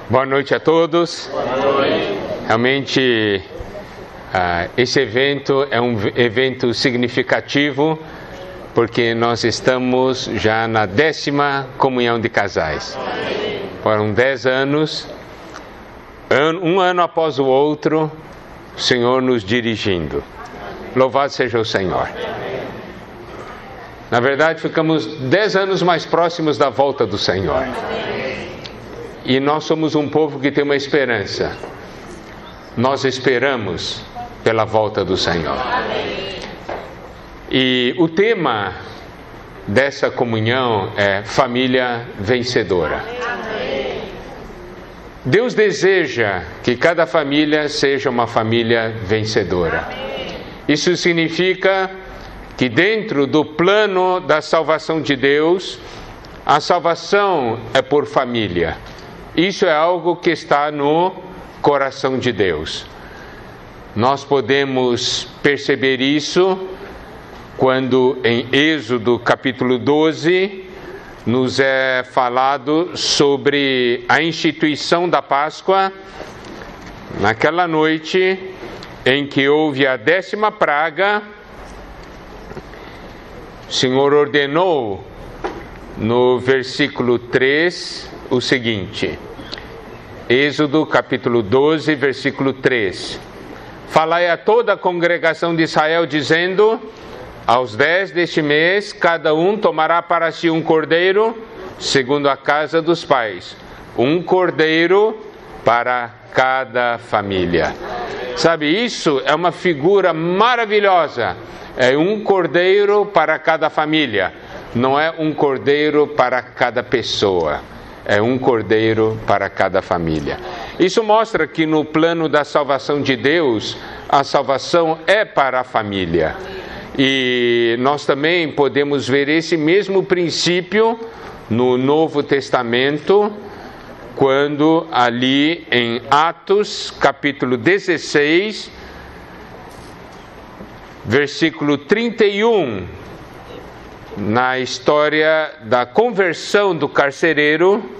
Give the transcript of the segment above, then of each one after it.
Boa noite a todos. Boa noite. Realmente, esse evento é um evento significativo, porque nós estamos já na 10ª comunhão de casais. Foram 10 anos, um ano após o outro, o Senhor nos dirigindo. Louvado seja o Senhor. Na verdade, ficamos 10 anos mais próximos da volta do Senhor. E nós somos um povo que tem uma esperança. Nós esperamos pela volta do Senhor. E o tema dessa comunhão é família vencedora. Deus deseja que cada família seja uma família vencedora. Isso significa que dentro do plano da salvação de Deus, a salvação é por família. Isso é algo que está no coração de Deus. Nós podemos perceber isso quando em Êxodo capítulo 12 nos é falado sobre a instituição da Páscoa, naquela noite em que houve a 10ª praga. O Senhor ordenou no versículo 3 o seguinte: Êxodo capítulo 12, versículo 3: Falai a toda a congregação de Israel, dizendo: aos 10 deste mês, cada um tomará para si um cordeiro, segundo a casa dos pais, um cordeiro para cada família. Sabe, isso é uma figura maravilhosa. É um cordeiro para cada família. Não é um cordeiro para cada pessoa. É um cordeiro para cada família. Isso mostra que no plano da salvação de Deus, a salvação é para a família. E nós também podemos ver esse mesmo princípio no Novo Testamento, quando ali em Atos, capítulo 16, versículo 31, na história da conversão do carcereiro,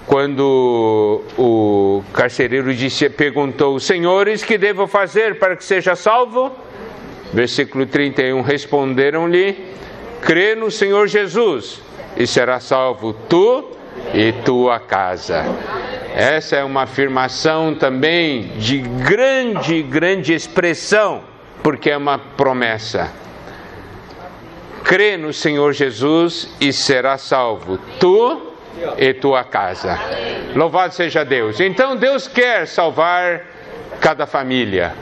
quando o carcereiro perguntou: Senhores, que devo fazer para que seja salvo? Versículo 31, responderam-lhe: crê no Senhor Jesus e será salvo tu e tua casa. Essa é uma afirmação também de grande expressão, porque é uma promessa. Crê no Senhor Jesus e será salvo tu e tua casa. Louvado seja Deus. Então Deus quer salvar cada família.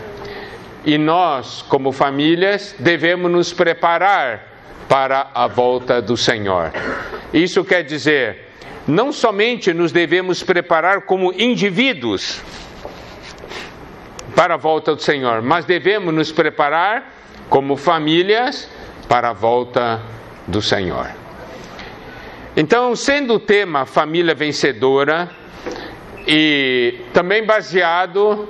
E nós, como famílias, devemos nos preparar para a volta do Senhor. Isso quer dizer, não somente nos devemos preparar como indivíduos para a volta do Senhor, mas devemos nos preparar como famílias para a volta do Senhor. Então, sendo o tema família vencedora, e também baseado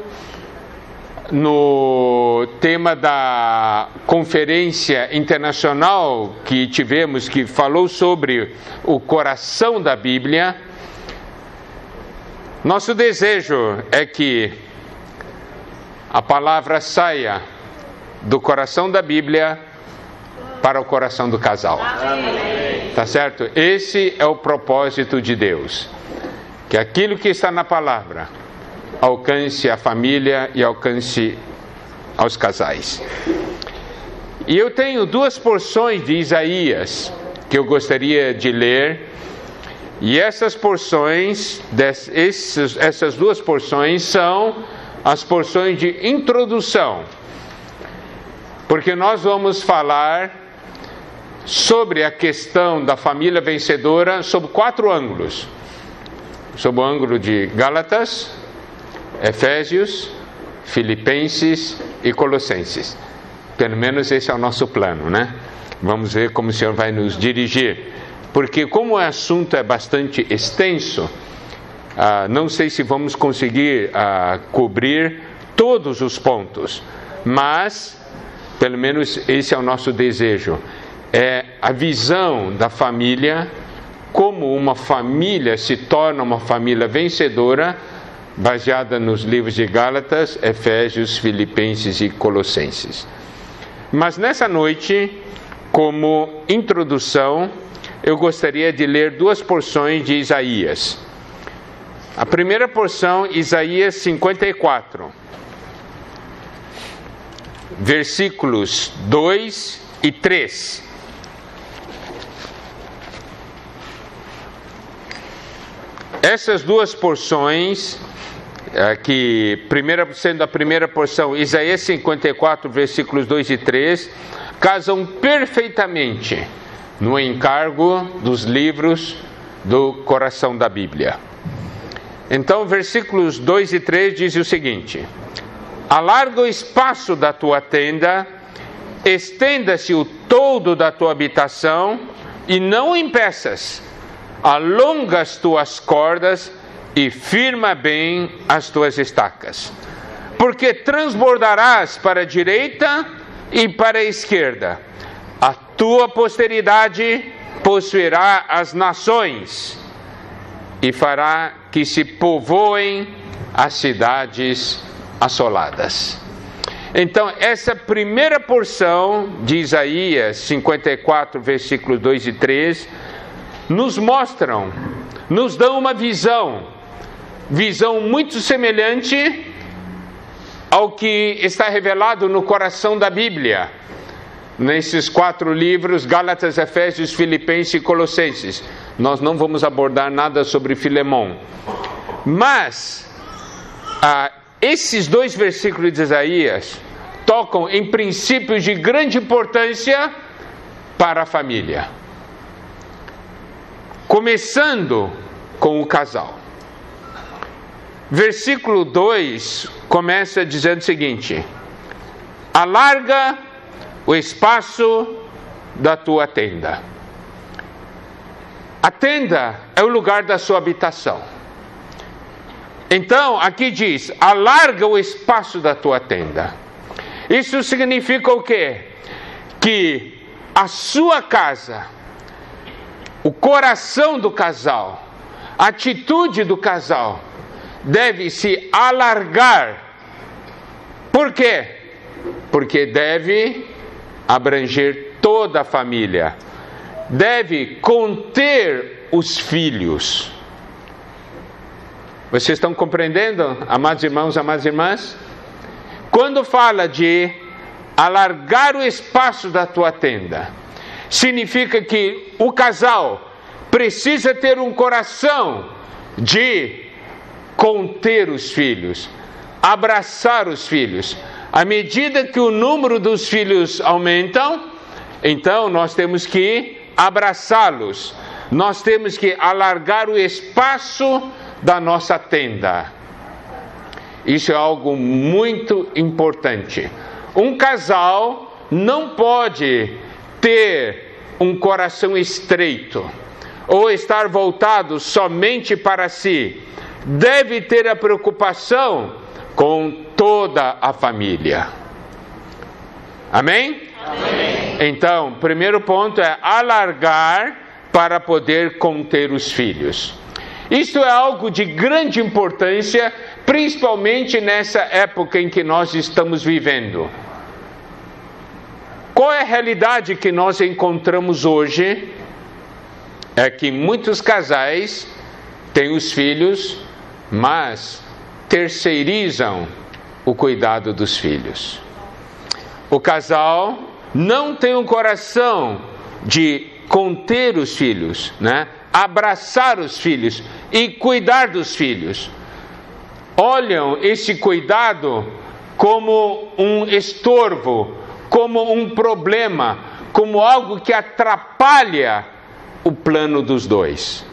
no tema da conferência internacional que tivemos, que falou sobre o coração da Bíblia, nosso desejo é que a palavra saia do coração da Bíblia para o coração do casal. Tá certo? Esse é o propósito de Deus. Que aquilo que está na palavra alcance a família e alcance aos casais. E eu tenho 2 porções de Isaías que eu gostaria de ler. E essas porções, essas 2 porções são as porções de introdução. Porque nós vamos falar sobre a questão da família vencedora sob 4 ângulos. Sob o ângulo de Gálatas, Efésios, Filipenses e Colossenses. Pelo menos esse é o nosso plano, né? Vamos ver como o Senhor vai nos dirigir. Porque como o assunto é bastante extenso, não sei se vamos conseguir cobrir todos os pontos. Mas, pelo menos esse é o nosso desejo. É a visão da família como uma família se torna uma família vencedora, baseada nos livros de Gálatas, Efésios, Filipenses e Colossenses. Mas nessa noite, como introdução, eu gostaria de ler 2 porções de Isaías. A primeira porção, Isaías 54, versículos 2 e 3. Essas 2 porções, sendo a primeira porção, Isaías 54, versículos 2 e 3, casam perfeitamente no encargo dos livros do coração da Bíblia. Então, versículos 2 e 3 diz o seguinte: alarga o espaço da tua tenda, estenda-se o toldo da tua habitação, e não o impeças. Alonga as tuas cordas e firma bem as tuas estacas. Porque transbordarás para a direita e para a esquerda. A tua posteridade possuirá as nações e fará que se povoem as cidades assoladas. Então, essa primeira porção de Isaías 54, versículos 2 e 3, nos dão uma visão muito semelhante ao que está revelado no coração da Bíblia, nesses 4 livros, Gálatas, Efésios, Filipenses e Colossenses. Nós não vamos abordar nada sobre Filemão, mas esses 2 versículos de Isaías tocam em princípios de grande importância para a família. Começando com o casal. Versículo 2 começa dizendo o seguinte: alarga o espaço da tua tenda. A tenda é o lugar da sua habitação. Então, aqui diz: alarga o espaço da tua tenda. Isso significa o quê? Que a sua casa, o coração do casal, a atitude do casal deve se alargar. Por quê? Porque deve abranger toda a família, deve conter os filhos. Vocês estão compreendendo, amados irmãos, amadas irmãs? Quando fala de alargar o espaço da tua tenda, significa que o casal precisa ter um coração de conter os filhos, abraçar os filhos. À medida que o número dos filhos aumentam, então nós temos que abraçá-los, nós temos que alargar o espaço da nossa tenda. Isso é algo muito importante. Um casal não pode ter um coração estreito ou estar voltado somente para si. Deve ter a preocupação com toda a família. Amém? Amém. Então, primeiro ponto é alargar para poder conter os filhos. Isso é algo de grande importância, principalmente nessa época em que nós estamos vivendo. Qual é a realidade que nós encontramos hoje? É que muitos casais têm os filhos, mas terceirizam o cuidado dos filhos. O casal não tem um coração de conter os filhos, né? Abraçar os filhos e cuidar dos filhos. Olham esse cuidado como um estorvo, como um problema, como algo que atrapalha o plano dos dois.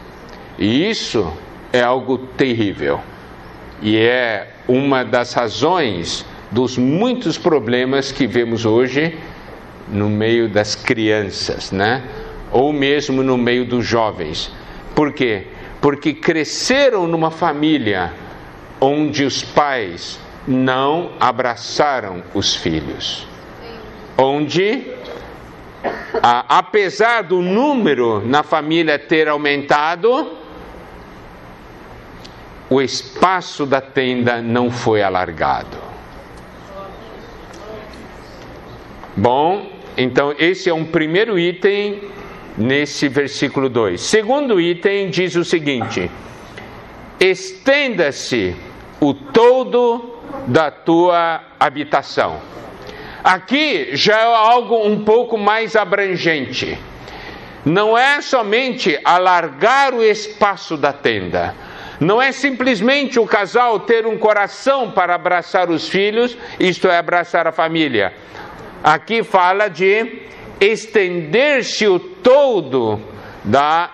E isso é algo terrível. E é uma das razões dos muitos problemas que vemos hoje no meio das crianças, né? Ou mesmo no meio dos jovens. Por quê? Porque cresceram numa família onde os pais não abraçaram os filhos, onde apesar do número na família ter aumentado, o espaço da tenda não foi alargado. Bom, então esse é um primeiro item nesse versículo 2. Segundo item diz o seguinte: estenda-se o todo da tua habitação. Aqui já é algo um pouco mais abrangente. Não é somente alargar o espaço da tenda. Não é simplesmente o casal ter um coração para abraçar os filhos, isto é, abraçar a família. Aqui fala de estender-se o todo da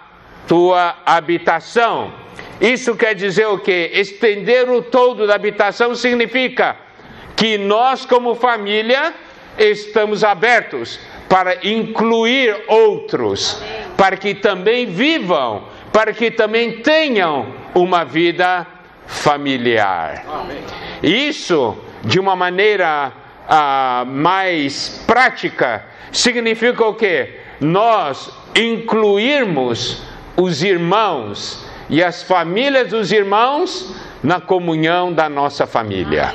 tua habitação. Isso quer dizer o quê? Estender o todo da habitação significa que nós, como família, estamos abertos para incluir outros, para que também vivam, para que também tenham uma vida familiar. Isso, de uma maneira mais prática, significa o quê? Nós incluirmos os irmãos e as famílias dos irmãos na comunhão da nossa família.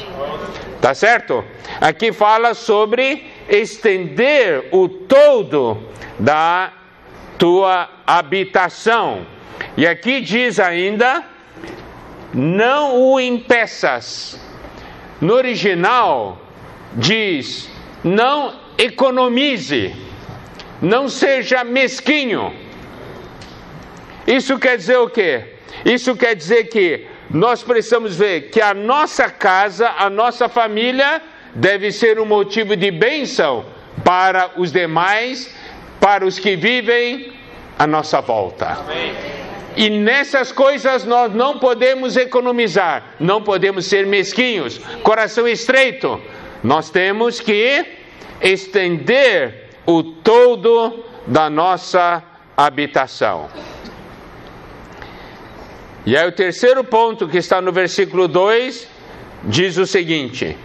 Tá certo? Aqui fala sobre estender o todo da tua habitação. E aqui diz ainda: não o impeças. No original diz: não economize, não seja mesquinho. Isso quer dizer o quê? Isso quer dizer que nós precisamos ver que a nossa casa, a nossa família, deve ser um motivo de bênção para os demais, para os que vivem à nossa volta. Amém. E nessas coisas nós não podemos economizar, não podemos ser mesquinhos, coração estreito. Nós temos que estender o todo da nossa habitação. E aí o terceiro ponto que está no versículo 2 diz o seguinte: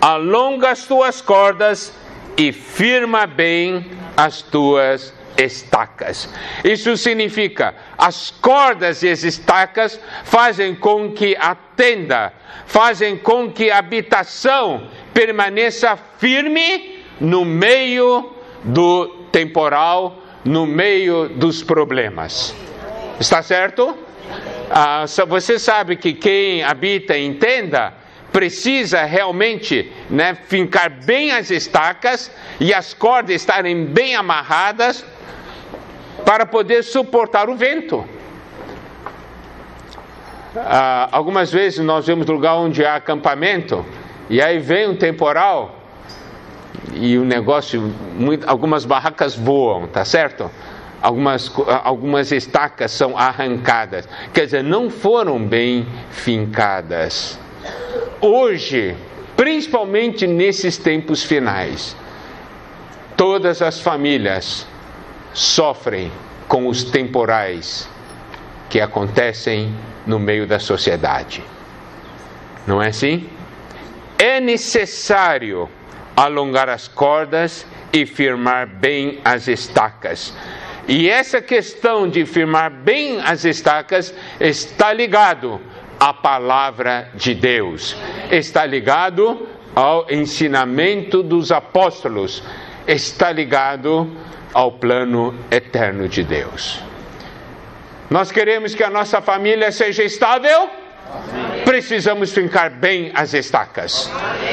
alonga as tuas cordas e firma bem as tuas estacas. Isso significa, as cordas e as estacas fazem com que a tenda, fazem com que a habitação permaneça firme no meio do temporal, no meio dos problemas. Está certo? Você sabe que quem habita em tenda precisa realmente, fincar bem as estacas e as cordas estarem bem amarradas para poder suportar o vento. Algumas vezes nós vemos lugar onde há acampamento e aí vem um temporal e o negócio, algumas barracas voam, tá certo? Algumas estacas são arrancadas, quer dizer, não foram bem fincadas. Hoje, principalmente nesses tempos finais, todas as famílias sofrem com os temporais que acontecem no meio da sociedade. Não é assim? É necessário alongar as cordas e firmar bem as estacas. E essa questão de firmar bem as estacas está ligado à palavra de Deus, está ligado ao ensinamento dos apóstolos, está ligado ao plano eterno de Deus. Nós queremos que a nossa família seja estável? Precisamos fincar bem as estacas.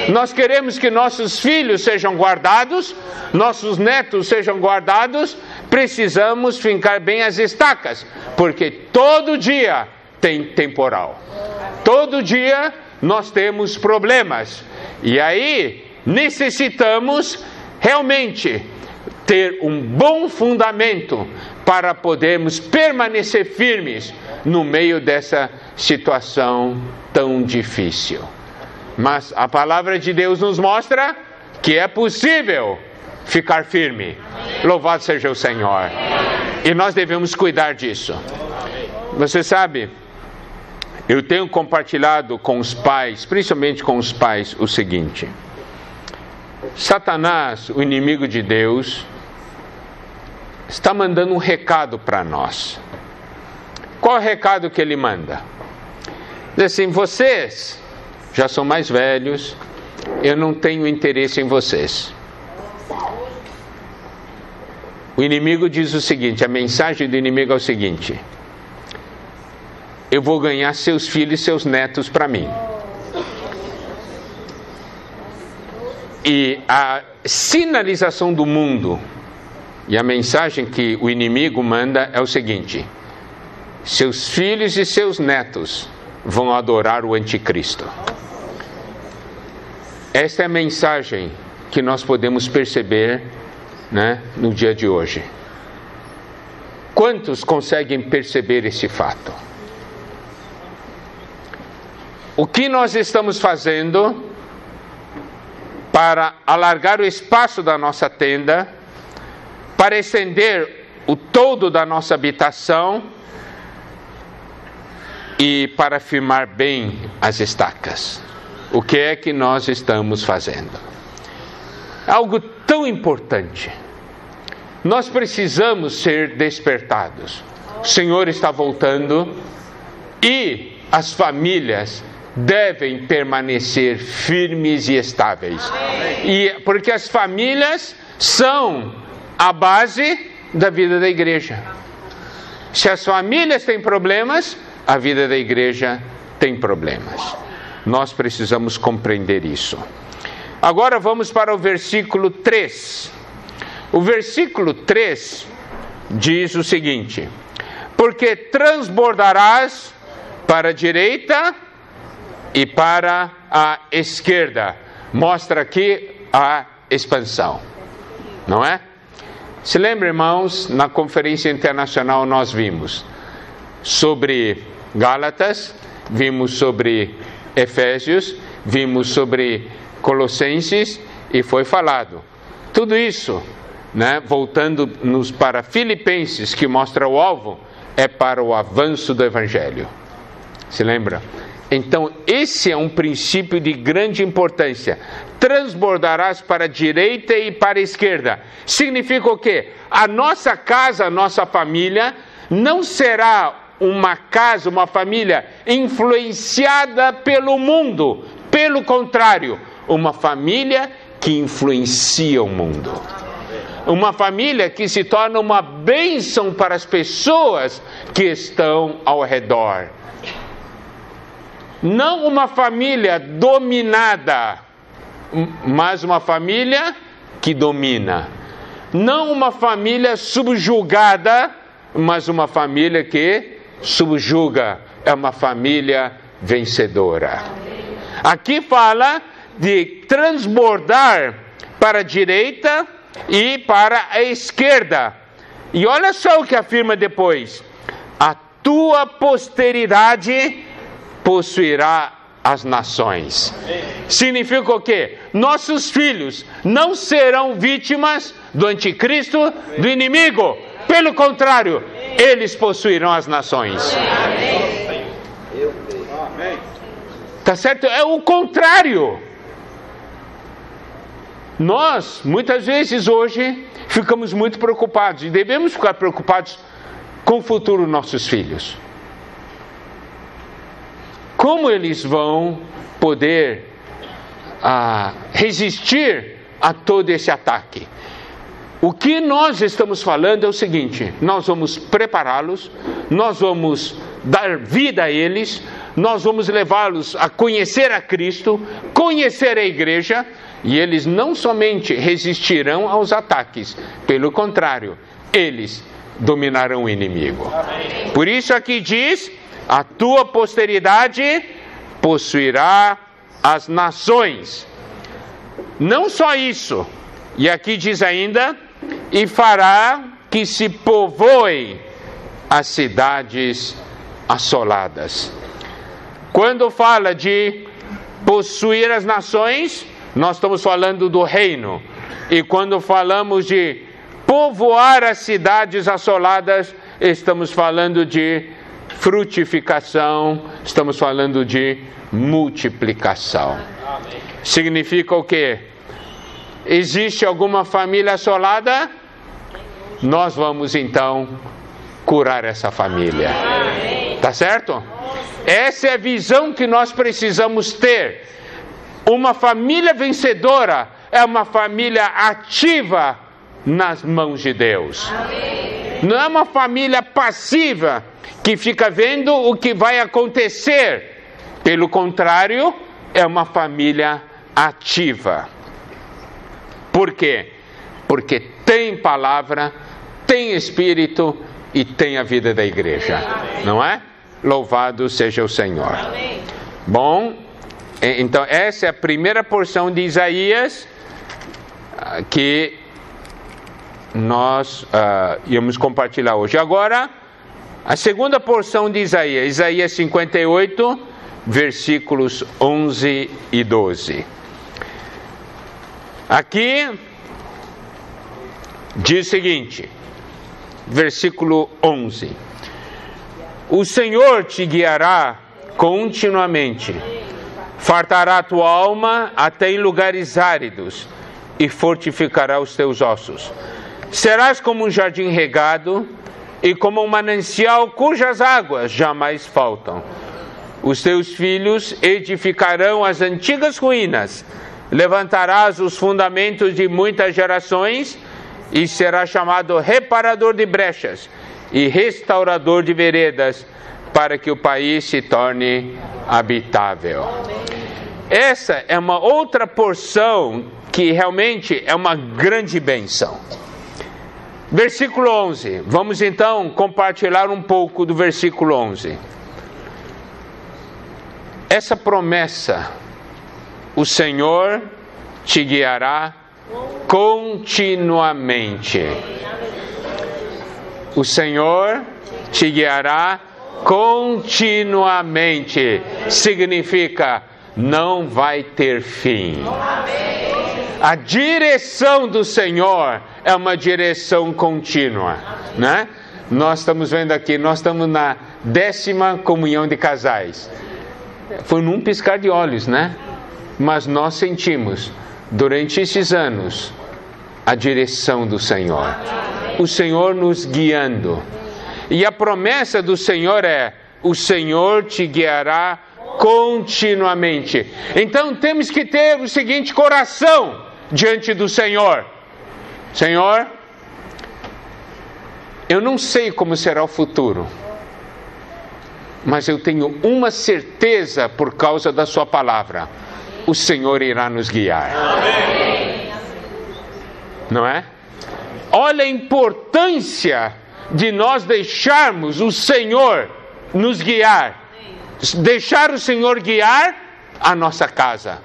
Nós queremos que nossos filhos sejam guardados, nossos netos sejam guardados, precisamos fincar bem as estacas, porque todo dia tem temporal. Todo dia nós temos problemas. E aí necessitamos realmente ter um bom fundamento para podermos permanecer firmes no meio dessa situação tão difícil. Mas a palavra de Deus nos mostra que é possível ficar firme. Louvado seja o Senhor. E nós devemos cuidar disso. Você sabe, eu tenho compartilhado com os pais, principalmente com os pais, o seguinte: Satanás, o inimigo de Deus, está mandando um recado para nós. Qual é o recado que ele manda? Diz assim: vocês já são mais velhos, eu não tenho interesse em vocês. O inimigo diz o seguinte, a mensagem do inimigo é o seguinte: eu vou ganhar seus filhos e seus netos para mim. E a sinalização do mundo e a mensagem que o inimigo manda é o seguinte: seus filhos e seus netos vão adorar o anticristo. Esta é a mensagem que nós podemos perceber, né, no dia de hoje. Quantos conseguem perceber esse fato? O que nós estamos fazendo para alargar o espaço da nossa tenda, para estender o todo da nossa habitação e para firmar bem as estacas? O que é que nós estamos fazendo? Algo tão importante. Nós precisamos ser despertados. O Senhor está voltando e as famílias devem permanecer firmes e estáveis. Porque as famílias são a base da vida da igreja. Se as famílias têm problemas, a vida da igreja tem problemas. Nós precisamos compreender isso. Agora vamos para o versículo 3. O versículo 3 diz o seguinte: porque transbordarás para a direita e para a esquerda. Mostra aqui a expansão, não é? Se lembra, irmãos, na conferência internacional nós vimos sobre Gálatas, vimos sobre Efésios, vimos sobre Colossenses e foi falado. Tudo isso, né, voltando-nos para Filipenses, que mostra o alvo, é para o avanço do Evangelho. Se lembra? Então, esse é um princípio de grande importância. Transbordarás para a direita e para a esquerda. Significa o quê? A nossa casa, a nossa família, não será uma casa, uma família influenciada pelo mundo. Pelo contrário, uma família que influencia o mundo. Uma família que se torna uma bênção para as pessoas que estão ao redor. Não uma família dominada, mas uma família que domina. Não uma família subjugada, mas uma família que subjuga. É uma família vencedora. Aqui fala de transbordar para a direita e para a esquerda. E olha só o que afirma depois: a tua posteridade possuirá as nações. Significa o quê? Nossos filhos não serão vítimas do anticristo, do inimigo. Pelo contrário, eles possuirão as nações. Tá certo? É o contrário. Nós, muitas vezes hoje, ficamos muito preocupados, e devemos ficar preocupados com o futuro dos nossos filhos. Como eles vão poder resistir a todo esse ataque? O que nós estamos falando é o seguinte: nós vamos prepará-los, nós vamos dar vida a eles, nós vamos levá-los a conhecer a Cristo, conhecer a igreja, e eles não somente resistirão aos ataques, pelo contrário, eles dominarão o inimigo. Por isso aqui diz: a tua posteridade possuirá as nações. Não só isso, e aqui diz ainda: e fará que se povoem as cidades assoladas. Quando fala de possuir as nações, nós estamos falando do reino. E quando falamos de povoar as cidades assoladas, estamos falando de frutificação, estamos falando de multiplicação. Significa o quê? Existe alguma família assolada? nós vamos então curar essa família. Tá certo? Essa é a visão que nós precisamos ter. Uma família vencedora é uma família ativa nas mãos de Deus. Não é uma família passiva que fica vendo o que vai acontecer. Pelo contrário, é uma família ativa. Por quê? Porque tem palavra, tem Espírito e tem a vida da igreja. Não é? Louvado seja o Senhor. Bom, então essa é a primeira porção de Isaías que nós íamos compartilhar hoje. Agora, a segunda porção de Isaías, Isaías 58, versículos 11 e 12. Aqui diz o seguinte, versículo 11: o Senhor te guiará continuamente, fartará a tua alma até em lugares áridos e fortificará os teus ossos. Serás como um jardim regado e como um manancial cujas águas jamais faltam. Os teus filhos edificarão as antigas ruínas, levantarás os fundamentos de muitas gerações e serás chamado reparador de brechas e restaurador de veredas, para que o país se torne habitável. Essa é uma outra porção que realmente é uma grande bênção. Versículo 11. Vamos então compartilhar um pouco do versículo 11. Essa promessa, o Senhor te guiará continuamente. O Senhor te guiará continuamente. Significa, não vai ter fim. A direção do Senhor é uma direção contínua, né? Nós estamos vendo aqui, nós estamos na 10ª comunhão de casais. Foi num piscar de olhos, né? Mas nós sentimos, durante esses anos, a direção do Senhor. O Senhor nos guiando. E a promessa do Senhor é: o Senhor te guiará continuamente. Então temos que ter o seguinte coração diante do Senhor: Senhor, eu não sei como será o futuro, mas eu tenho uma certeza por causa da sua palavra: o Senhor irá nos guiar. Amém. Não é? Olha a importância de nós deixarmos o Senhor nos guiar. Deixar o Senhor guiar a nossa casa.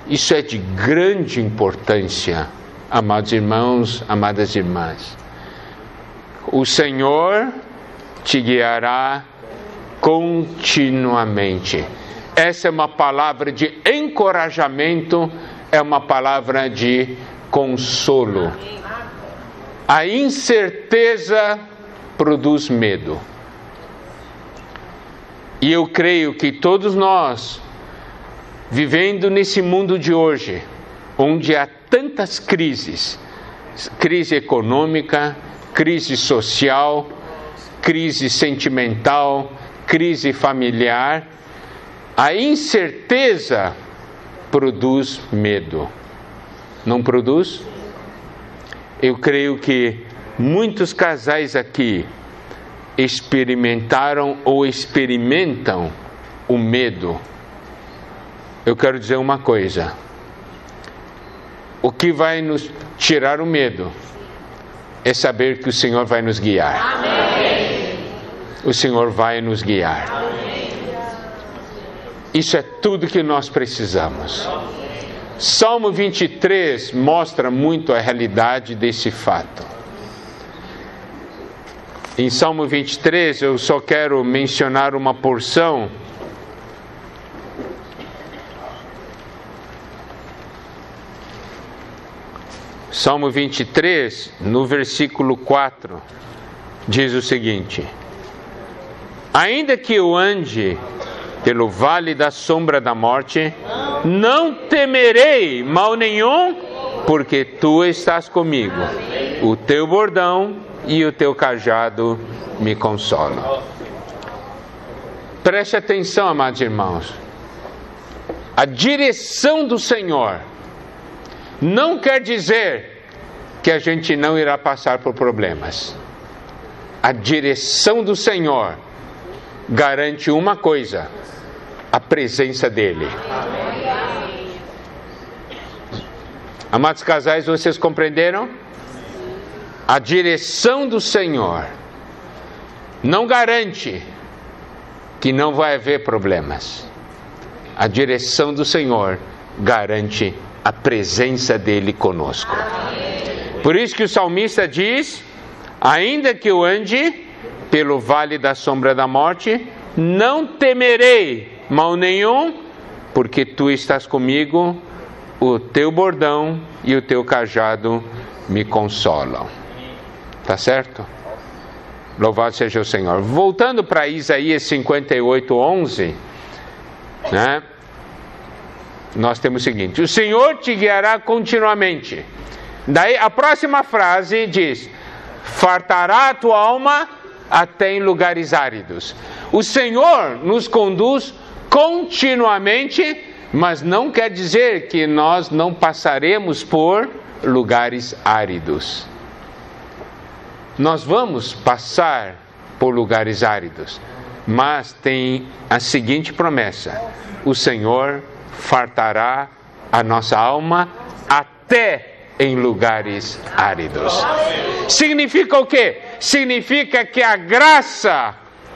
Isso é de grande importância, amados irmãos, amadas irmãs. O Senhor te guiará continuamente. Essa é uma palavra de encorajamento, é uma palavra de consolo. A incerteza produz medo. E eu creio que todos nós, vivendo nesse mundo de hoje, onde há tantas crises, crise econômica, crise social, crise sentimental, crise familiar, a incerteza produz medo. Não produz? Eu creio que muitos casais aqui experimentaram ou experimentam o medo. Eu quero dizer uma coisa: o que vai nos tirar o medo é saber que o Senhor vai nos guiar. Amém. O Senhor vai nos guiar. Amém. Isso é tudo que nós precisamos. Salmo 23 mostra muito a realidade desse fato. Em Salmo 23 eu só quero mencionar uma porção. Salmo 23, no versículo 4, diz o seguinte: ainda que eu ande pelo vale da sombra da morte, não temerei mal nenhum, porque tu estás comigo. O teu bordão e o teu cajado me consolam. Preste atenção, amados irmãos. A direção do Senhor não quer dizer que a gente não irá passar por problemas. A direção do Senhor garante uma coisa: a presença dEle. Amados casais, vocês compreenderam? A direção do Senhor não garante que não vai haver problemas. A direção do Senhor garante a presença dEle conosco. Por isso que o salmista diz: ainda que eu ande pelo vale da sombra da morte, não temerei mal nenhum, porque tu estás comigo, o teu bordão e o teu cajado me consolam. Tá certo? Louvado seja o Senhor. Voltando para Isaías 58:11, né? Nós temos o seguinte: o Senhor te guiará continuamente. Daí a próxima frase diz: fartará a tua alma até em lugares áridos. O Senhor nos conduz continuamente, mas não quer dizer que nós não passaremos por lugares áridos. Nós vamos passar por lugares áridos, mas tem a seguinte promessa: o Senhor fartará a nossa alma até em lugares áridos. Significa o quê? Significa que a graça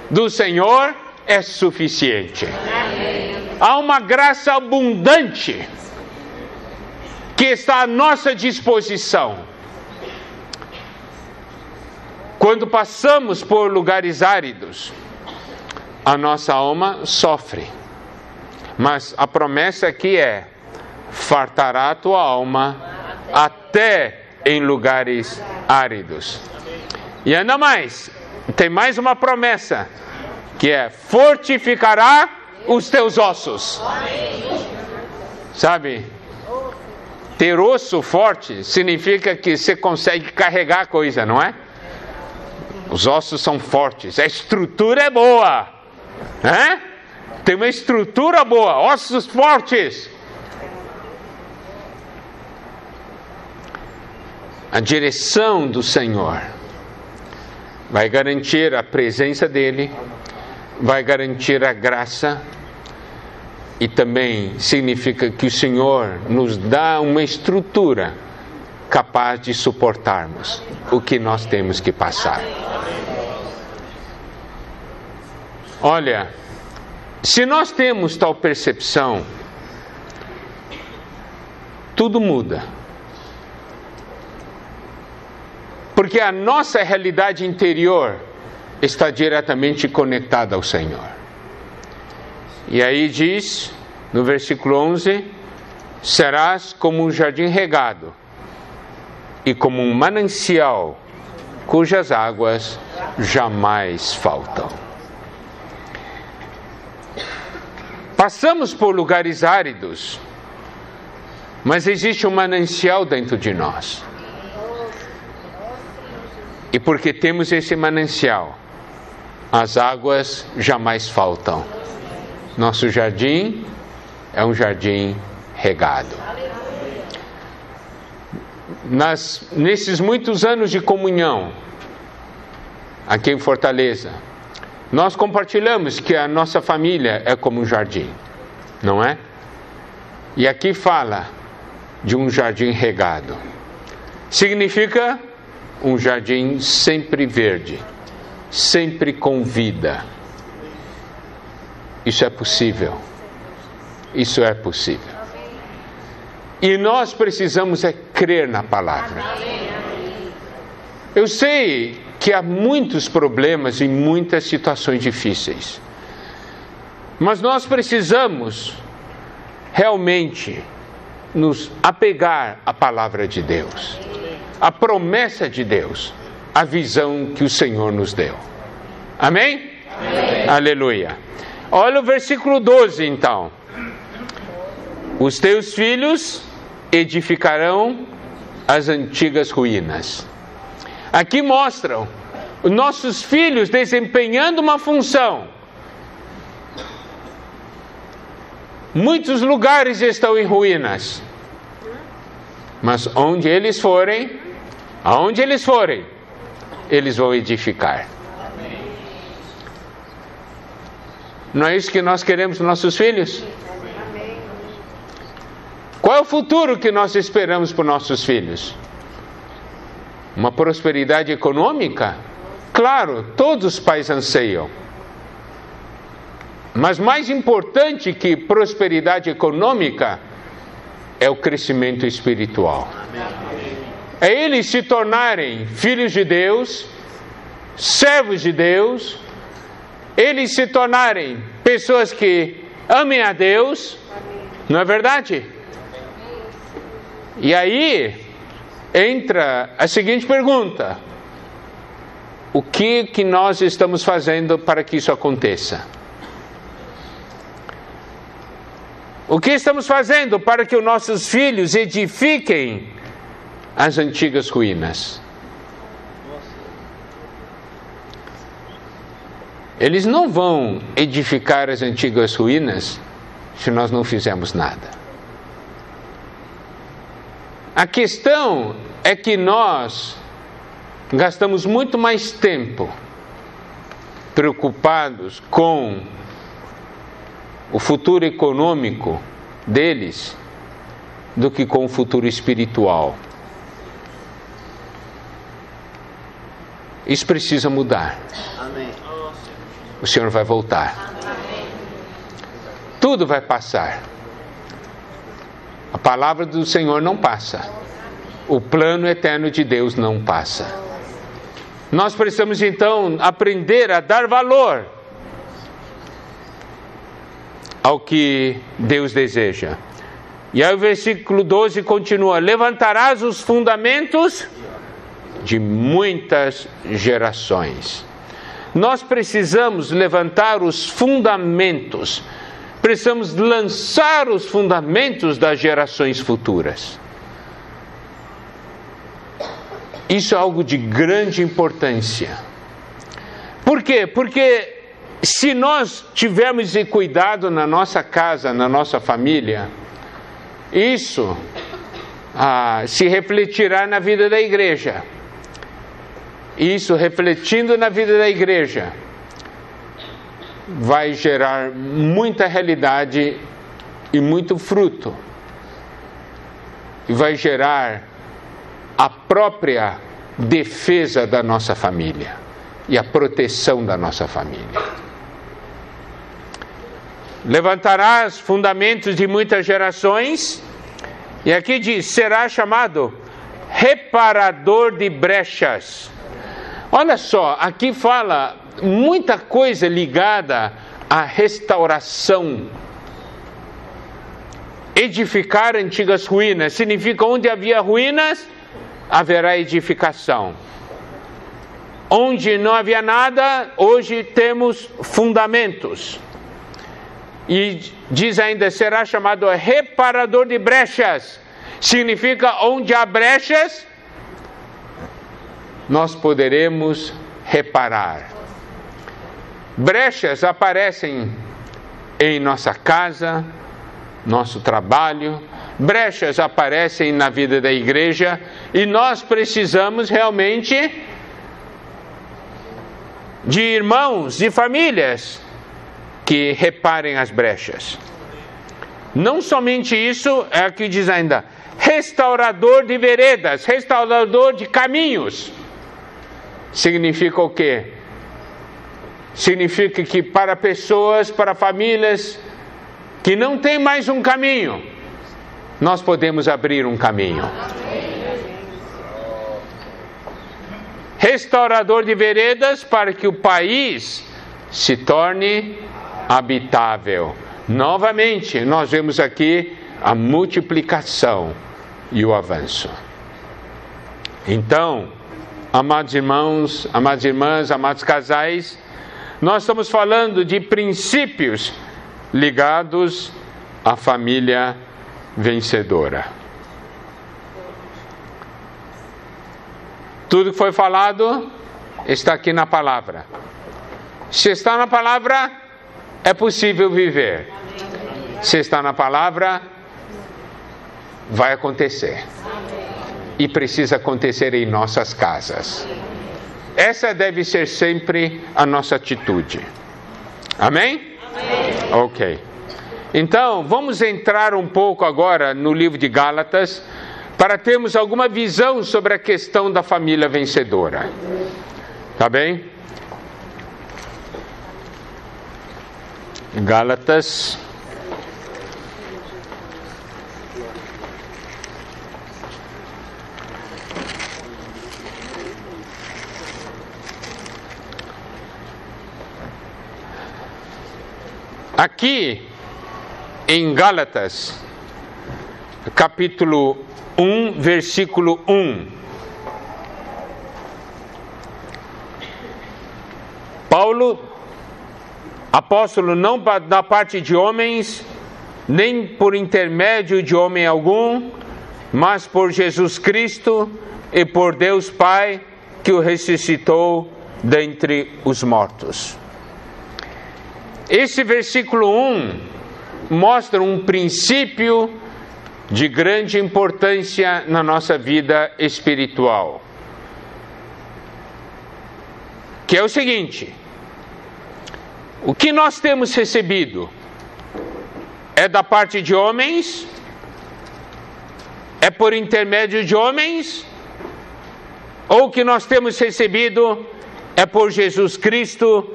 do Senhor é suficiente. Há uma graça abundante que está à nossa disposição. Quando passamos por lugares áridos, a nossa alma sofre. Mas a promessa aqui é: fartará a tua alma até em lugares áridos. E ainda mais, tem mais uma promessa, que é: fortificará os teus ossos. Sabe, ter osso forte significa que você consegue carregar coisa, não é? Os ossos são fortes, a estrutura é boa, né? Tem uma estrutura boa, ossos fortes. A direção do Senhor vai garantir a presença dEle, vai garantir a graça, e também significa que o Senhor nos dá uma estrutura capaz de suportarmos o que nós temos que passar. Olha, se nós temos tal percepção, tudo muda. Porque a nossa realidade interior está diretamente conectada ao Senhor. E aí diz, no versículo 11: serás como um jardim regado e como um manancial cujas águas jamais faltam. Passamos por lugares áridos, mas existe um manancial dentro de nós. E porque temos esse manancial, as águas jamais faltam. Nosso jardim é um jardim regado. Nesses muitos anos de comunhão aqui em Fortaleza, nós compartilhamos que a nossa família é como um jardim, não é? E aqui fala de um jardim regado. Significa um jardim sempre verde, sempre com vida. Isso é possível. Isso é possível. E nós precisamos crer na palavra. Eu sei que há muitos problemas e muitas situações difíceis, mas nós precisamos realmente nos apegar à palavra de Deus, à promessa de Deus, à visão que o Senhor nos deu. Amém? Amém. Aleluia. Olha o versículo 12 então. Os teus filhos edificarão as antigas ruínas. Aqui mostram os nossos filhos desempenhando uma função. Muitos lugares estão em ruínas, mas aonde eles forem, eles vão edificar. Não é isso que nós queremos para nossos filhos? Qual é o futuro que nós esperamos para nossos filhos? Uma prosperidade econômica? Claro, todos os pais anseiam. Mas mais importante que prosperidade econômica é o crescimento espiritual. É eles se tornarem filhos de Deus, servos de Deus, eles se tornarem pessoas que amem a Deus, não é verdade? E aí entra a seguinte pergunta: o que nós estamos fazendo para que isso aconteça? O que estamos fazendo para que os nossos filhos edifiquem as antigas ruínas? Eles não vão edificar as antigas ruínas se nós não fizermos nada. A questão é que nós gastamos muito mais tempo preocupados com o futuro econômico deles do que com o futuro espiritual. Isso precisa mudar. Amém. O Senhor vai voltar. Amém. Tudo vai passar. A palavra do Senhor não passa. O plano eterno de Deus não passa. Nós precisamos então aprender a dar valor ao que Deus deseja. E aí o versículo 12 continua: levantarás os fundamentos de muitas gerações. Nós precisamos levantar os fundamentos, precisamos lançar os fundamentos das gerações futuras. Isso é algo de grande importância. Por quê? Porque se nós tivermos cuidado na nossa casa, na nossa família, isso se refletirá na vida da igreja. Isso, refletindo na vida da igreja, vai gerar muita realidade e muito fruto. E vai gerar a própria defesa da nossa família e a proteção da nossa família. Levantarás fundamentos de muitas gerações, e aqui diz: será chamado reparador de brechas. Olha só, aqui fala muita coisa ligada à restauração. Edificar antigas ruínas significa onde havia ruínas, haverá edificação. Onde não havia nada, hoje temos fundamentos. E diz ainda: será chamado reparador de brechas. Significa onde há brechas, nós poderemos reparar. Brechas aparecem em nossa casa, nosso trabalho, brechas aparecem na vida da igreja, e nós precisamos realmente de irmãos, de famílias que reparem as brechas. Não somente isso, é o que diz ainda: restaurador de veredas, restaurador de caminhos. Significa o quê? Significa que para pessoas, para famílias que não tem mais um caminho, nós podemos abrir um caminho. Restaurador de veredas para que o país se torne habitável. Novamente, nós vemos aqui a multiplicação e o avanço. Então, amados irmãos, amadas irmãs, amados casais, nós estamos falando de princípios ligados à família vencedora. Tudo que foi falado está aqui na palavra. Se está na palavra, é possível viver. Se está na palavra, vai acontecer. E precisa acontecer em nossas casas. Essa deve ser sempre a nossa atitude. Amém? Amém. Ok. Então, vamos entrar um pouco agora no livro de Gálatas, para termos alguma visão sobre a questão da família vencedora. Tá bem? Gálatas. Aqui em Gálatas, capítulo 1, versículo 1. Paulo, apóstolo não da parte de homens, nem por intermédio de homem algum, mas por Jesus Cristo e por Deus Pai, que o ressuscitou dentre os mortos. Esse versículo 1 mostra um princípio de grande importância na nossa vida espiritual, que é o seguinte: o que nós temos recebido é da parte de homens, é por intermédio de homens, ou o que nós temos recebido é por Jesus Cristo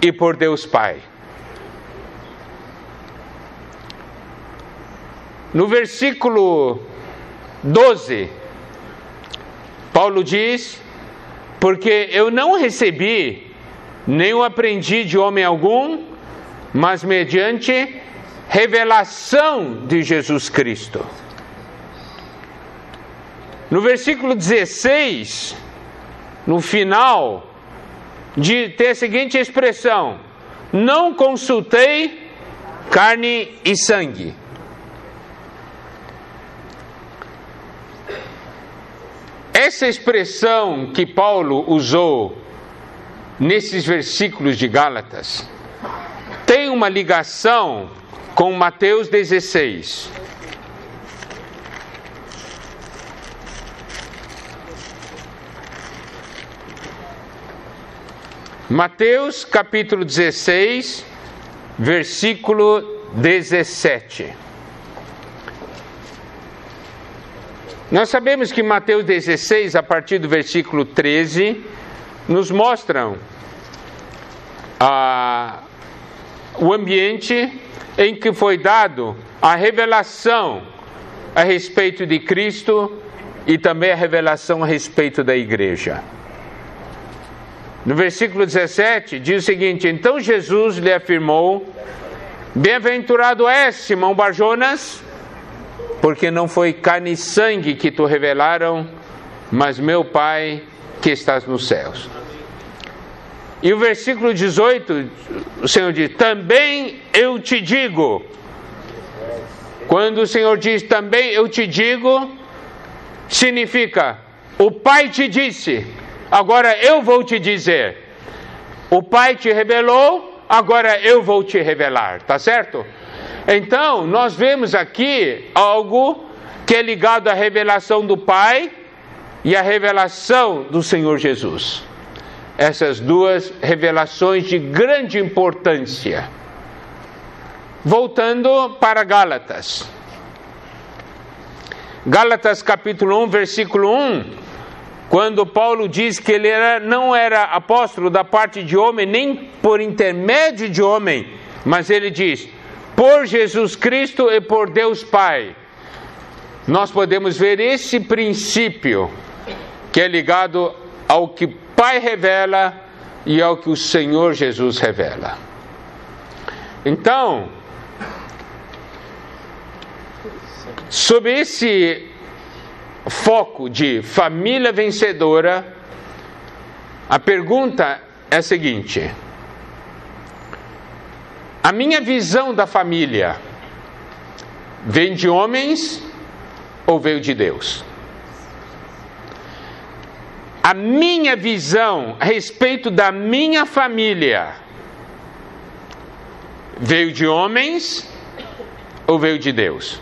e por Deus Pai. No versículo 12, Paulo diz: porque eu não recebi, nem o aprendi de homem algum, mas mediante revelação de Jesus Cristo. No versículo 16, no final, tem a seguinte expressão: não consultei carne e sangue. Essa expressão que Paulo usou nesses versículos de Gálatas tem uma ligação com Mateus 16. Mateus capítulo 16, versículo 17. Nós sabemos que Mateus 16, a partir do versículo 13, nos mostram o ambiente em que foi dado a revelação a respeito de Cristo e também a revelação a respeito da igreja. No versículo 17 diz o seguinte: então Jesus lhe afirmou: bem-aventurado és, Simão Barjonas, porque não foi carne e sangue que te revelaram, mas meu Pai que estás nos céus. E o versículo 18, o Senhor diz: também eu te digo. Quando o Senhor diz também eu te digo, significa: o Pai te disse, agora eu vou te dizer. O Pai te revelou, agora eu vou te revelar, tá certo? Então, nós vemos aqui algo que é ligado à revelação do Pai e à revelação do Senhor Jesus. Essas duas revelações de grande importância. Voltando para Gálatas. Gálatas capítulo 1, versículo 1. Quando Paulo diz que ele não era apóstolo da parte de homem, nem por intermédio de homem, mas ele diz: por Jesus Cristo e por Deus Pai. Nós podemos ver esse princípio que é ligado ao que o Pai revela e ao que o Senhor Jesus revela. Então, sob esse foco de família vencedora, a pergunta é a seguinte: a minha visão da família vem de homens ou veio de Deus? a minha visão a respeito da minha família veio de homens ou veio de Deus?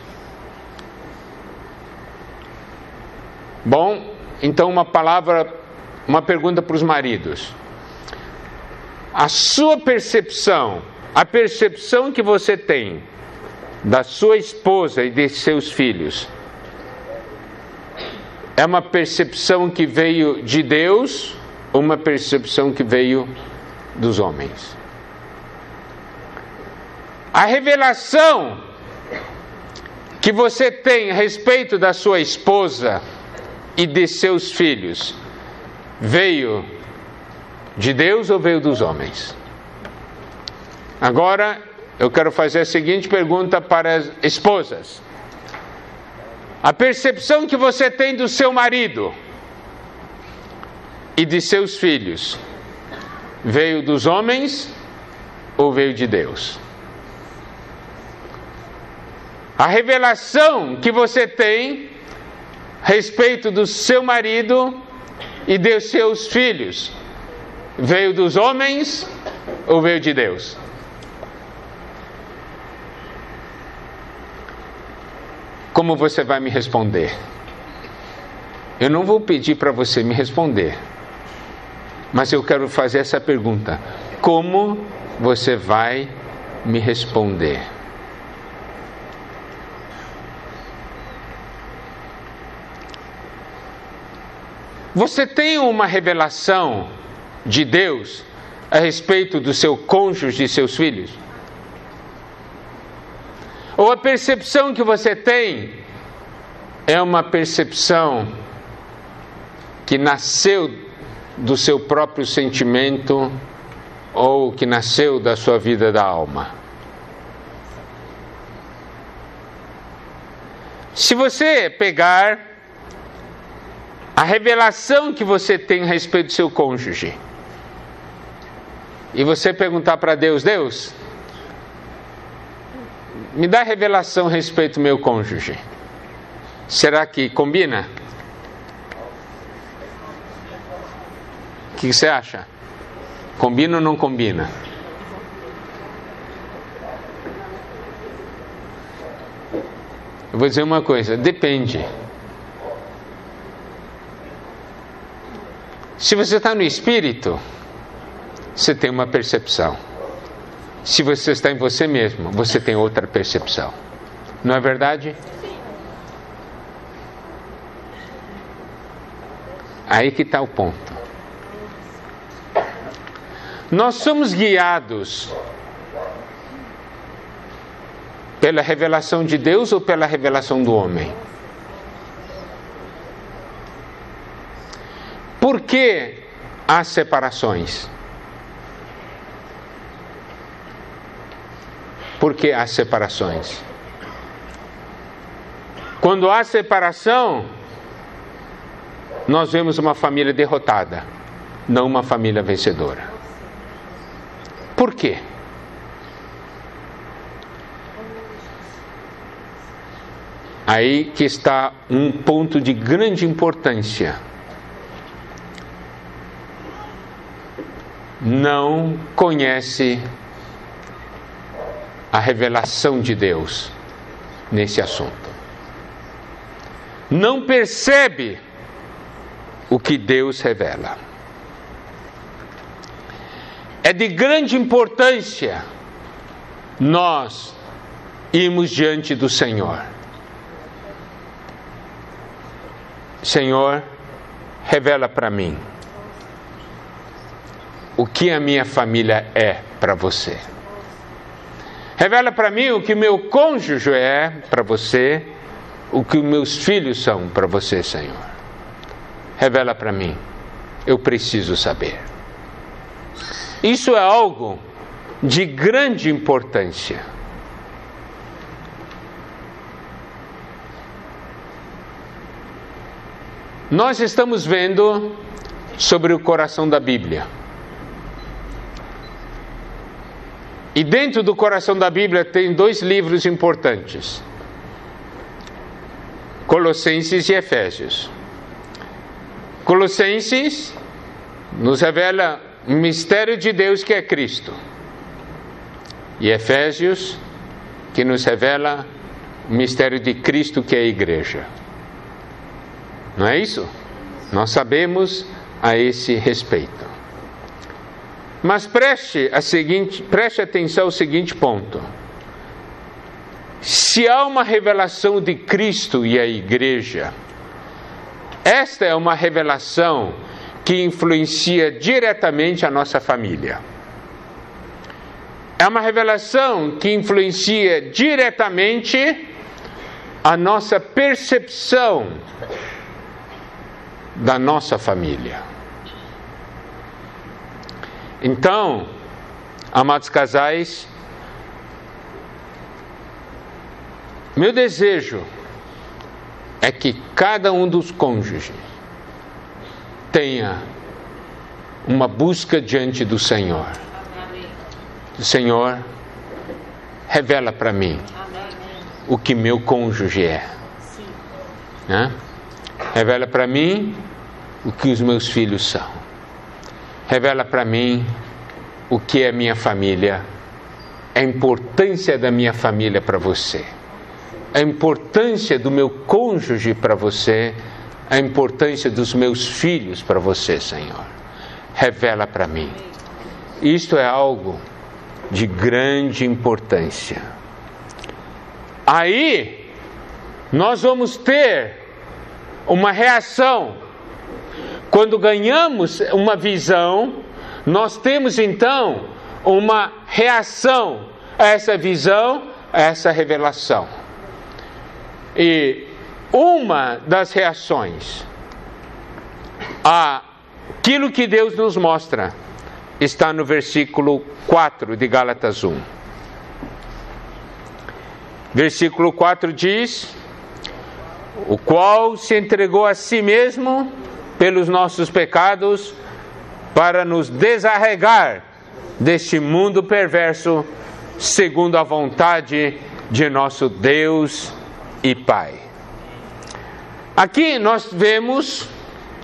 Bom, então uma pergunta para os maridos. A sua percepção, a percepção que você tem da sua esposa e de seus filhos, é uma percepção que veio de Deus ou uma percepção que veio dos homens? A revelação que você tem a respeito da sua esposa e de seus filhos veio de Deus ou veio dos homens? Agora eu quero fazer a seguinte pergunta para as esposas. A percepção que você tem do seu marido e de seus filhos veio dos homens ou veio de Deus? A revelação que você tem a respeito do seu marido e de seus filhos veio dos homens ou veio de Deus? Como você vai me responder? Eu não vou pedir para você me responder, mas eu quero fazer essa pergunta: como você vai me responder? Você tem uma revelação de Deus a respeito do seu cônjuge e seus filhos? Ou a percepção que você tem é uma percepção que nasceu do seu próprio sentimento ou que nasceu da sua vida da alma? Se você pegar a revelação que você tem a respeito do seu cônjuge e você perguntar para Deus: Deus, me dá revelação a respeito do meu cônjuge, será que combina? O que você acha? Combina ou não combina? Eu vou dizer uma coisa: depende. Se você está no Espírito, você tem uma percepção. Se você está em você mesmo, você tem outra percepção. Não é verdade? Aí que está o ponto. Nós somos guiados pela revelação de Deus ou pela revelação do homem? Por que há separações? Por que há separações? Quando há separação, nós vemos uma família derrotada, não uma família vencedora. Por quê? Aí que está um ponto de grande importância. Não conhece a revelação de Deus nesse assunto. Não percebe o que Deus revela. É de grande importância nós irmos diante do Senhor. Senhor, revela para mim o que a minha família é para você. Revela para mim o que meu cônjuge é para você, o que meus filhos são para você, Senhor. Revela para mim, eu preciso saber. Isso é algo de grande importância. Nós estamos vendo sobre o coração da Bíblia. E dentro do coração da Bíblia tem dois livros importantes: Colossenses e Efésios. Colossenses nos revela o mistério de Deus que é Cristo. E Efésios que nos revela o mistério de Cristo que é a igreja. Não é isso? Nós sabemos a esse respeito. Mas preste atenção ao seguinte ponto. Se há uma revelação de Cristo e a igreja, esta é uma revelação que influencia diretamente a nossa família. É uma revelação que influencia diretamente a nossa percepção da nossa família. Então, amados casais, meu desejo é que cada um dos cônjuges tenha uma busca diante do Senhor. Senhor, revela para mim o que meu cônjuge é. Né? Revela para mim o que os meus filhos são. Revela para mim o que é minha família, a importância da minha família para você, a importância do meu cônjuge para você, a importância dos meus filhos para você, Senhor. Revela para mim. Isto é algo de grande importância. Aí, nós vamos ter uma reação. Quando ganhamos uma visão, nós temos então uma reação a essa visão, a essa revelação. E uma das reações àquilo que Deus nos mostra está no versículo 4 de Gálatas 1. Versículo 4 diz: o qual se entregou a si mesmo pelos nossos pecados, para nos desarregar deste mundo perverso, segundo a vontade de nosso Deus e Pai. Aqui nós vemos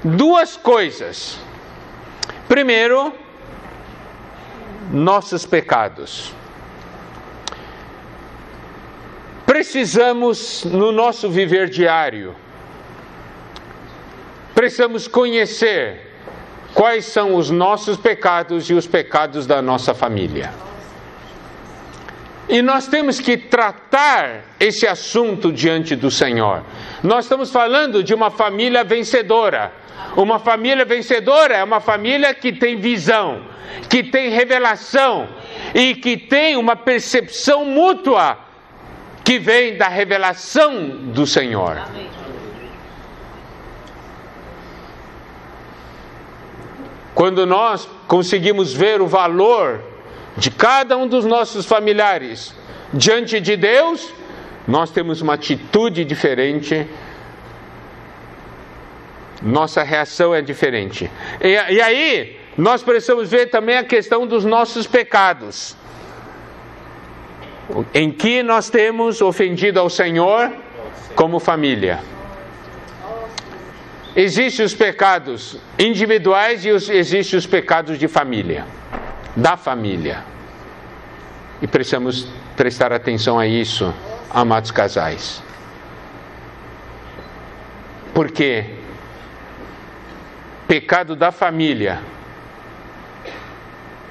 duas coisas. Primeiro, nossos pecados. Precisamos, no nosso viver diário, precisamos conhecer quais são os nossos pecados e os pecados da nossa família. E nós temos que tratar esse assunto diante do Senhor. Nós estamos falando de uma família vencedora. Uma família vencedora é uma família que tem visão, que tem revelação e que tem uma percepção mútua que vem da revelação do Senhor. Quando nós conseguimos ver o valor de cada um dos nossos familiares diante de Deus, nós temos uma atitude diferente, nossa reação é diferente. E aí, nós precisamos ver também a questão dos nossos pecados, em que nós temos ofendido ao Senhor como família. Existem os pecados individuais e existem os pecados de família, da família. E precisamos prestar atenção a isso, amados casais. Porque pecado da família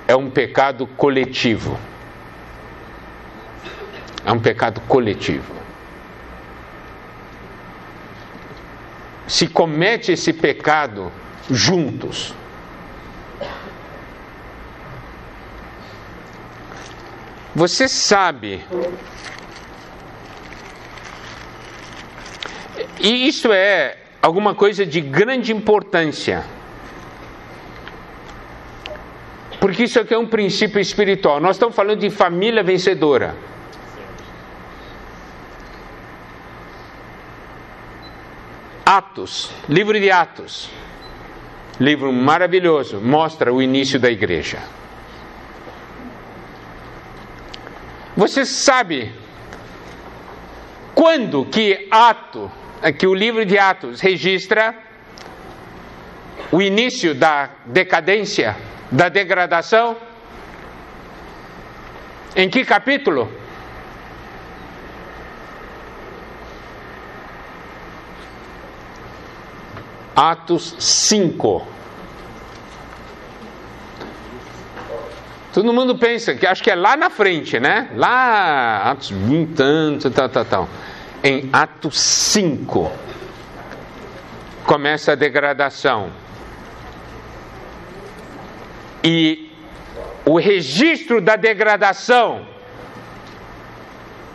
é um pecado coletivo. É um pecado coletivo. Se comete esse pecado juntos. Você sabe, e isso é alguma coisa de grande importância, porque isso aqui é um princípio espiritual. Nós estamos falando de família vencedora. Atos, livro de Atos, livro maravilhoso, mostra o início da igreja. Você sabe quando que o livro de Atos registra o início da decadência, da degradação? Em que capítulo? Atos 5. Todo mundo pensa que acho que é lá na frente, né? Lá, Atos 20, tal. Em Atos 5 começa a degradação. E o registro da degradação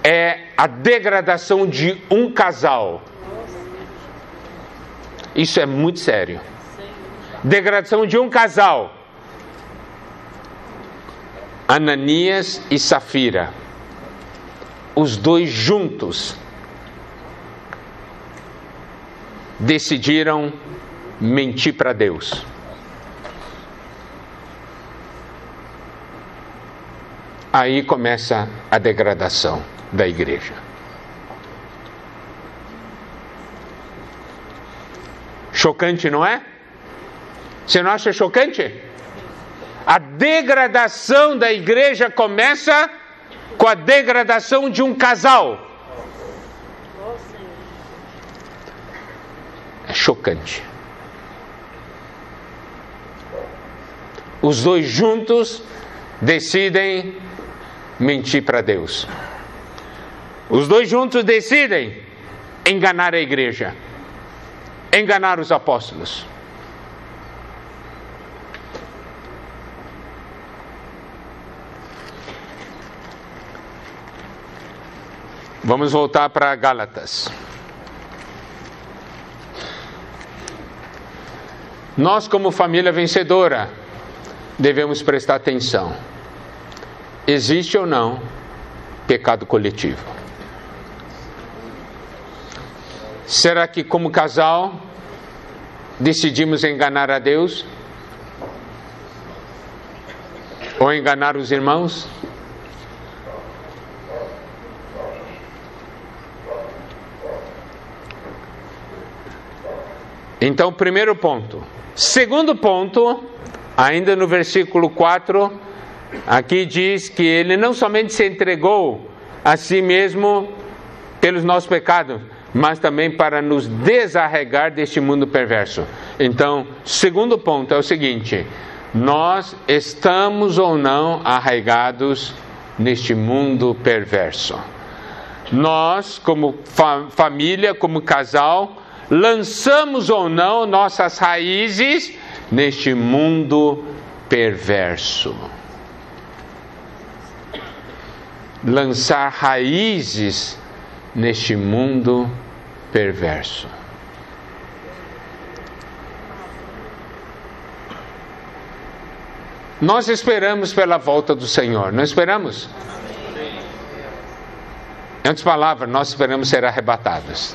é a degradação de um casal. Isso é muito sério. Degradação de um casal. Ananias e Safira. Os dois juntos decidiram mentir para Deus. Aí começa a degradação da igreja. Chocante, não é? Você não acha chocante? A degradação da igreja começa com a degradação de um casal. É chocante. Os dois juntos decidem mentir para Deus. Os dois juntos decidem enganar a igreja, enganar os apóstolos. Vamos voltar para Gálatas. Nós, como família vencedora, devemos prestar atenção. Existe ou não pecado coletivo? Será que, como casal, decidimos enganar a Deus? Ou enganar os irmãos? Então, primeiro ponto. Segundo ponto, ainda no versículo 4, aqui diz que ele não somente se entregou a si mesmo pelos nossos pecados, mas também para nos desarraigar deste mundo perverso. Então, segundo ponto é o seguinte: nós estamos ou não arraigados neste mundo perverso? Nós, como família, como casal, lançamos ou não nossas raízes neste mundo perverso? Lançar raízes neste mundo perverso. Nós esperamos pela volta do Senhor, não esperamos? Em outras palavras, nós esperamos ser arrebatados.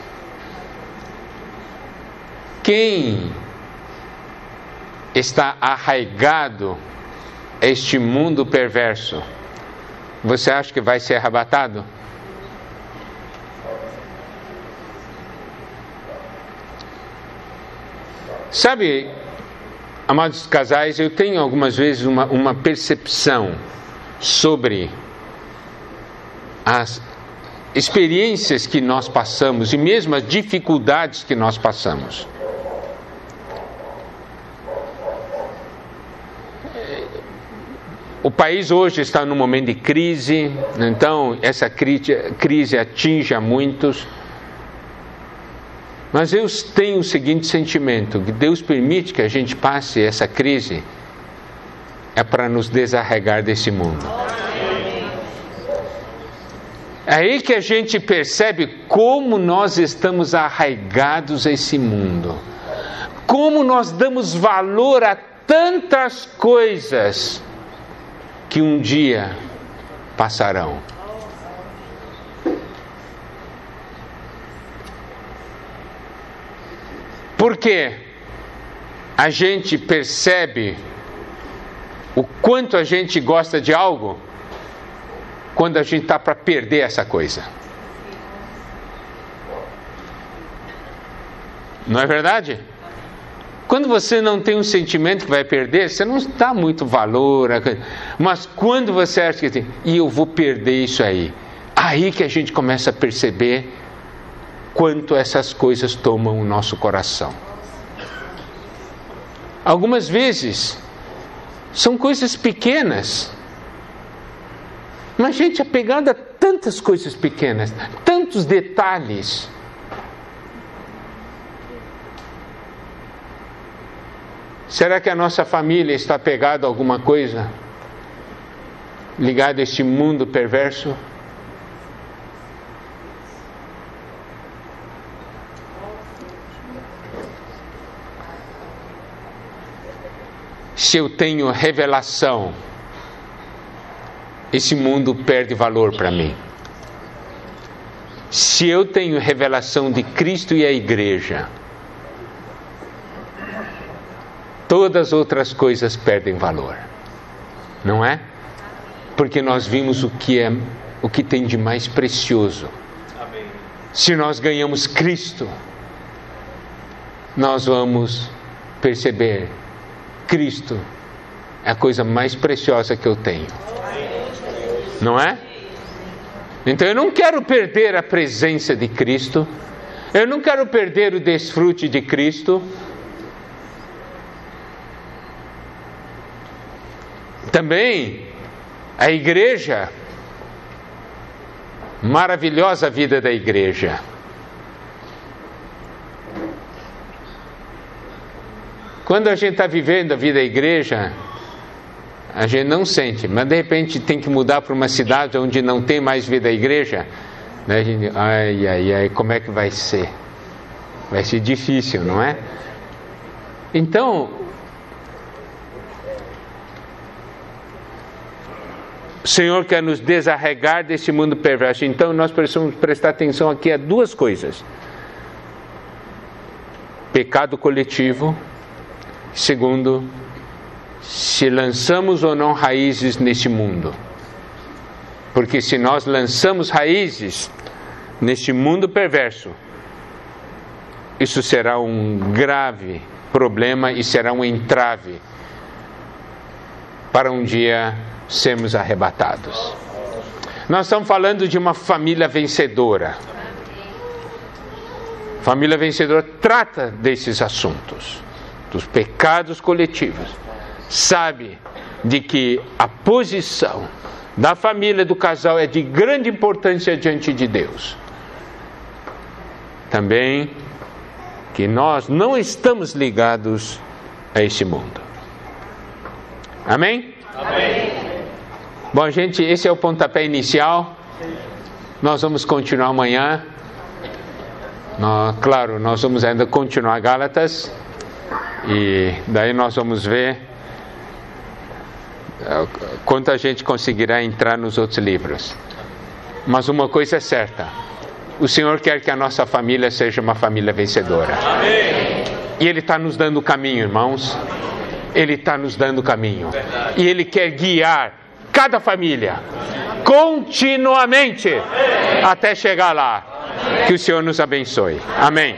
Quem está arraigado a este mundo perverso, você acha que vai ser arrebatado? Sabe, amados casais, eu tenho algumas vezes uma percepção sobre as experiências que nós passamos e mesmo as dificuldades que nós passamos. O país hoje está num momento de crise, então essa crise atinge a muitos. Mas eu tenho o seguinte sentimento: que Deus permite que a gente passe essa crise é para nos desarraigar desse mundo. É aí que a gente percebe como nós estamos arraigados a esse mundo, como nós damos valor a tantas coisas que um dia passarão. Porque a gente percebe o quanto a gente gosta de algo quando a gente está para perder essa coisa. Não é verdade? Quando você não tem um sentimento que vai perder, você não dá muito valor. Mas quando você acha que e eu vou perder isso aí que a gente começa a perceber quanto essas coisas tomam o nosso coração. Algumas vezes são coisas pequenas, mas a gente é apegado a tantas coisas pequenas, tantos detalhes. Será que a nossa família está apegada a alguma coisa ligada a este mundo perverso? Se eu tenho revelação, esse mundo perde valor para mim. Se eu tenho revelação de Cristo e a igreja, todas as outras coisas perdem valor, não é? Porque nós vimos o que tem de mais precioso. Amém. Se nós ganhamos Cristo, nós vamos perceber: Cristo é a coisa mais preciosa que eu tenho, não é? Então eu não quero perder a presença de Cristo, eu não quero perder o desfrute de Cristo. Também a igreja, maravilhosa vida da igreja. Quando a gente está vivendo a vida da igreja, a gente não sente, mas de repente tem que mudar para uma cidade onde não tem mais vida da igreja, né? A gente, ai, como é que vai ser? Vai ser difícil, não é? Então, o Senhor quer nos desarregar desse mundo perverso. Então nós precisamos prestar atenção aqui a duas coisas: pecado coletivo. Segundo, se lançamos ou não raízes neste mundo. Porque se nós lançamos raízes neste mundo perverso, isso será um grave problema e será um entrave para um dia sermos arrebatados. Nós estamos falando de uma família vencedora. Família vencedora trata desses assuntos, dos pecados coletivos. Sabe de que a posição da família, do casal, é de grande importância diante de Deus. Também que nós não estamos ligados a esse mundo. Amém? Amém. Bom, gente, esse é o pontapé inicial. Nós vamos continuar amanhã. Claro, nós vamos ainda continuar Gálatas. E daí nós vamos ver quanto a gente conseguirá entrar nos outros livros. Mas uma coisa é certa: o Senhor quer que a nossa família seja uma família vencedora. Amém. E Ele está nos dando o caminho, irmãos. Ele está nos dando o caminho. E Ele quer guiar cada família continuamente até chegar lá. Que o Senhor nos abençoe. Amém.